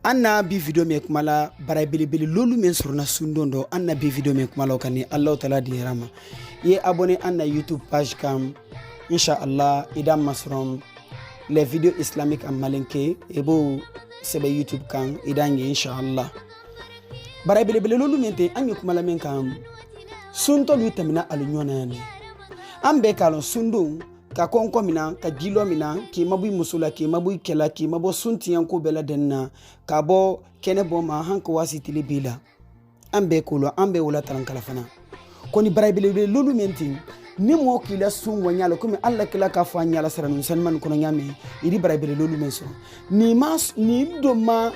Anna bi video me kumala bara belebele lolu men surna sundondo anna bi video me kumala kani Allah taala dirama ye abonné anna YouTube page kam inshallah idam masrom les vidéos islamiques en malinke ebo sebe YouTube kan idangi inshallah bara belebele lolu mente anyu kumala men kam sunto lu tamina alunyona ne ambe kalon sundo ka konko mina ka gilo mina ki mabu musula ki mabu kela ki mabo sunti yanko bela denna ka bo kene bo ma hanko wasi tilibila ambe kolo ambe wala tarankala fana koni barabile lulu menti ni mo kila sun wanyalo kuma Allah kila ka fa nyala saranu sanman kono nyame idi barabile lulu menso ni mas ni do ma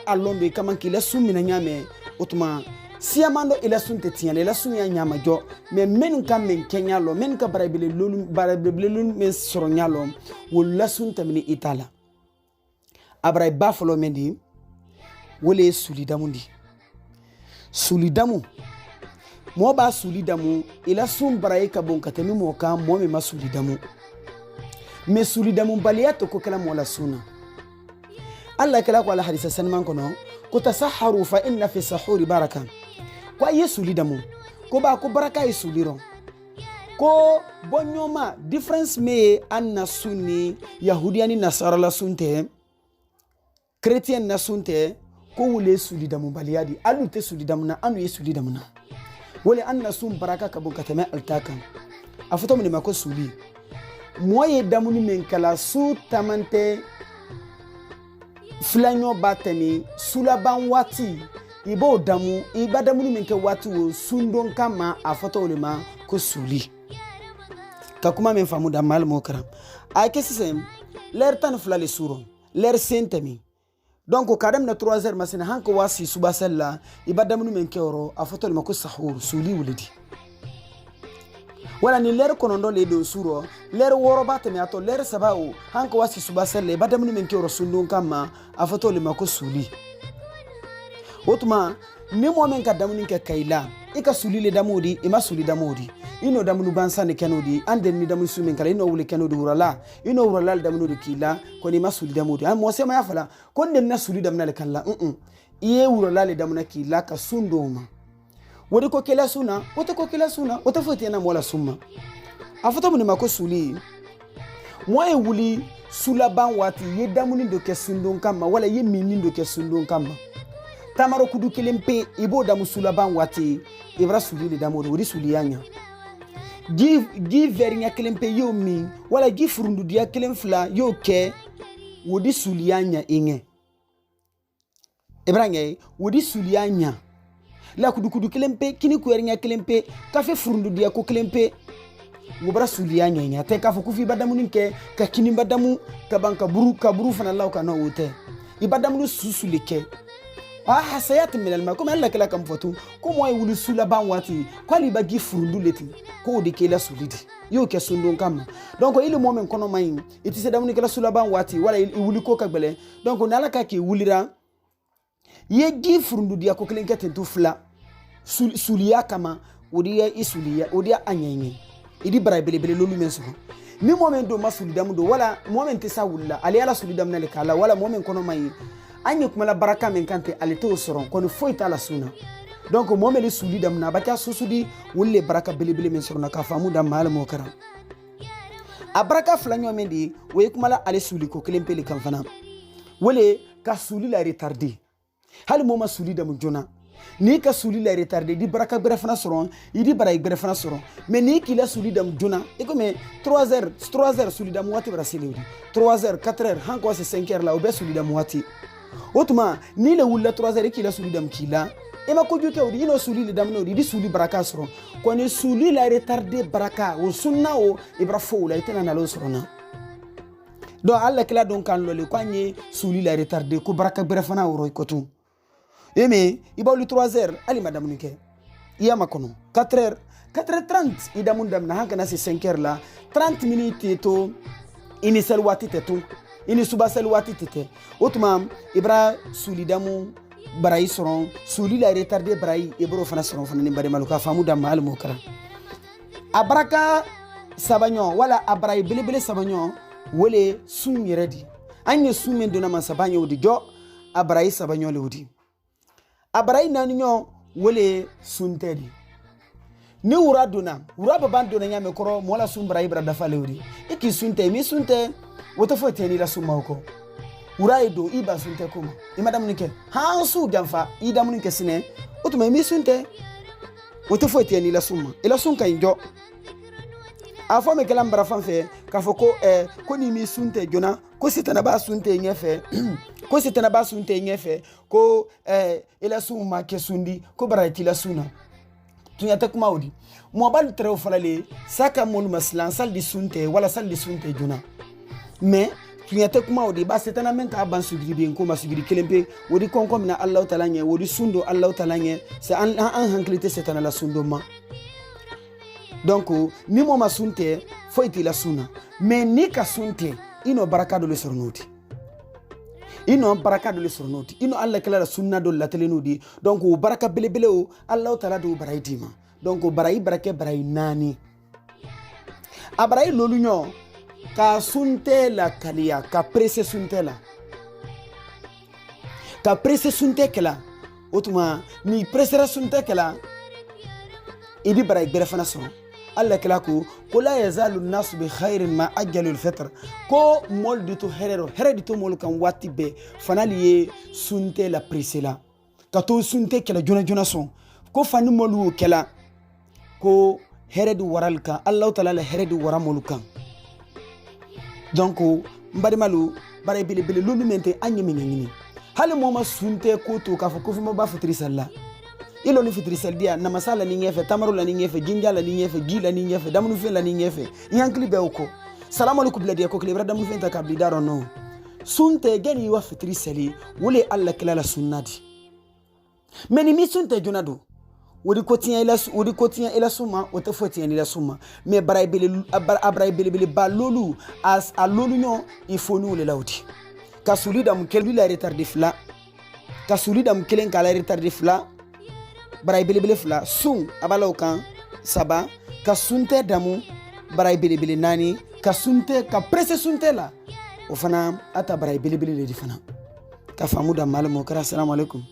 alondo kama kila sun mina nyame otuma siamando ila sunte tiane ila sunya nyama jo men kam men kenyalo men ka barabile lulu men soro nyalo wala sunta mini itala abray bafalo mendi wole sulidamu mo ba sulidamu ila sun baray ka bon katemi mo ka mo me masulidamu me sulidamu baliyato ko kala mo la suna Allah kala ko ala hadisa sanman kono ko tasahharu fa inna fi sahuri baraka kwa yesu lidamu ko ba ko baraka yesu liron ko bonyoma difference me anna sunni yahudiani nasara la sunte chrétien na sunte ko wule sulidamu baliyadi alu te sulidamu na anu yesu lidamu na wole anna sun baraka ka bon katame altaka afuto mun mako suli moye damu ni men kala su tamante flanyo batemi sulaban wati ibo damu ibadamu ni menke watu wo sundon kama afoto ulema ko suli kakuma men famu da mal mokram ay kesisem l'air tan flale suro l'air sentemi donc kadam na 3h masina hanko wasi suba sella ibadamu ni menke oro afoto ulema ko sahur suli wulidi wala ni l'air konondo le do suro l'air woro batemi ato l'air sabao hanko wasi suba sella ibadamu ni menke oro sundon kama afoto ulema ko suli otuma ni mo men ka damu ni ke kaila ika sulile damudi ima suli damudi ino damu bansa ne kenodi ande ni damu sumen kala ino wule kenodi urala ino urala damu ni kila ko ni masuli damudi am mo sema yafala ko den na suli damu na kala iye urala le damu na kila ka sundoma wodi ko kela suna wote foti na mola summa afoto mun mako suli mo e wuli sulaban wati ye damu ni do ke sundon kama wala ye minin do ke sundon kama tamaro kudu kelempe ibo da musulaban wati ibra sulili da modo wori suliyanya gi verinya kelempe yo mi wala gi furundu dia kelemfla yo ke wodi suliyanya inge ibrange wodi suliyanya la kudu kelempe kini ku erinya kelempe kafe furundu dia ko kelempe wobra suliyanya nya te kafu kufi badamu ninke ka kini badamu ka banka buru fana law ka no wote ibadamu susulike hasayat min alma comme Allah kala kam fotu ko moy wulu sula ban wati ko li bagi furundu leti ko de kela sulidi yo ke sundon kam donc ile momen kono may iti se damni kala sula ban wati wala wulu ko kagbele donc nala ka ke wulira ye gi furundu dia ko kelen keten tu fla suliya kama odiya isuliya odiya anyenye idi barabele lolu menso ni momen do masulidam do wala momen tesa wulla ali ala sulidam na le kala wala momen kono may anye kumala baraka men kante alete osoron kono foita la suna donc momeli suli dam na baka susudi wulle baraka belebele men sorona ka famu dam mal mo karam a baraka flanyo mendi we kumala ale suli ko kelempele kan fana wole ka suli la retardé hal moma suli dam jona ni ka suli la retardé di baraka bere fana soron idi baray bere fana soron mais ni ki la suli dam jona e comme 3h suli dam wati brasili 3h 4h hanko c'est 5h la obe suli dam wati otuma ni le wulla 3h kila suli dam kila e ma ko jote odi ino suli le dam no di suli baraka soro ko ni suli la retardé baraka o sunna o ibra fo la itena na lo soro na do alla kila don kan lo le kwanye suli la retardé ko baraka brefana o roy kotu eme ibawli 3h ali madam nike iya makono 4h30 idamun dam na hanka na 5h la 30 minutes to initial wati tetu ini suba sel wati tete otuma ibra sulidamu barai soron suli la retardé barai ibro fana soron fana ni bare maluka famu da mal mokara abraka sabanyo wala abrai belebele sabanyo wole sum yeredi anye sumen dona man sabanyo di jo a barayi saba ɲɔ lewdi a barayi naani ɲɔ wole sunte di ni wura donna wura baban donna ɲame kɔrɔ mɔla sun barayi bara dafa lewdi i k'i sunte mi sunte woto foyi tɛ n'i la sunmaw kɔ wura ye don i ba sunte kuma i ma damuni kɛ han su janfa i damuni kɛ sinɛ o tuma i mi sunte woto foyi tɛ n'i la sunma i la sun ka ɲi jɔ a fɔ min kɛla n bara fan fɛ k'a fɔ ko ni mi sunte jona ko sitana b'a sunte ɲɛfɛ ko sitana b'a sunte ɲɛfɛ ko i la sun ma kɛ sundi ko barayi t'i la sun na tunya tɛ kuma o di mɔbalu tɛrɛw falale saka molu masilan sali di sunte wala sali di sunte jona mais tunya tɛ kuma o di ba sitana men t'a ban sugiri ben ko ma sugiri kelen pe o di kɔnkɔ mina Allahu taala ɲɛ o di sundo Allahu taala ɲɛ c'est an hankili tɛ sitana la sundo ma donc ni mo ma sunte foyi t'i la sunna mais ni ka sunte ino baraka dole sɔrɔ n'o di ino baraka dole sɔrɔ n'o di ino Allah kɛla la sunna dole latelen n'o di donc o baraka belebele o Allahu taala de o barayi d'i ma donc barayi barakɛ barayi naani a barayi lolu ɲɔ ka sunte la kaliya ka presse sunte la ka presse sunte kɛla o tuma ni pressera sunte kɛla i bi barayi gbɛrɛ fana sɔrɔ Allah kɛla ko la yazalu nasu bi khairin ma ajjalul fitr ko mol de to here de to mol kan wati be fanali ye sunte la presse la ka to sunte kɛla jona jona sɔn ko fani molu kɛla ko here di waral kan Allah taala la here di wara molu kan donc mbadimalu barayi belebele lolu mente anye menyini hali mo ma sunte ko to ka fo ko fuma ba fitri salla ilo ni fitri saldia na masala ni ngefe tamaru la ni ngefe jinja la ni ngefe gila ni ngefe damunu fe la ni ngefe yankli be uko salamu alaykum bladi ko klebra damunu fe ta kabli daro no sunte geni wa fitri sali wole alla kala la sunnati meni mi sunte jonado wodi kotiya ila suma wote fotiya ila suma mais barayi bele ba lolu as a lolu nyo il faut nous le lawti ka sulida mu kelu la retardé fla ka sulida mu kelen kala retardé fla barayi bele fla sun abalaw kan saba ka sunte damu barayi bele nani ka sunte ka presse sunte la o fana ata barayi bele le di fana ka famu da malamo kara assalamu alaikum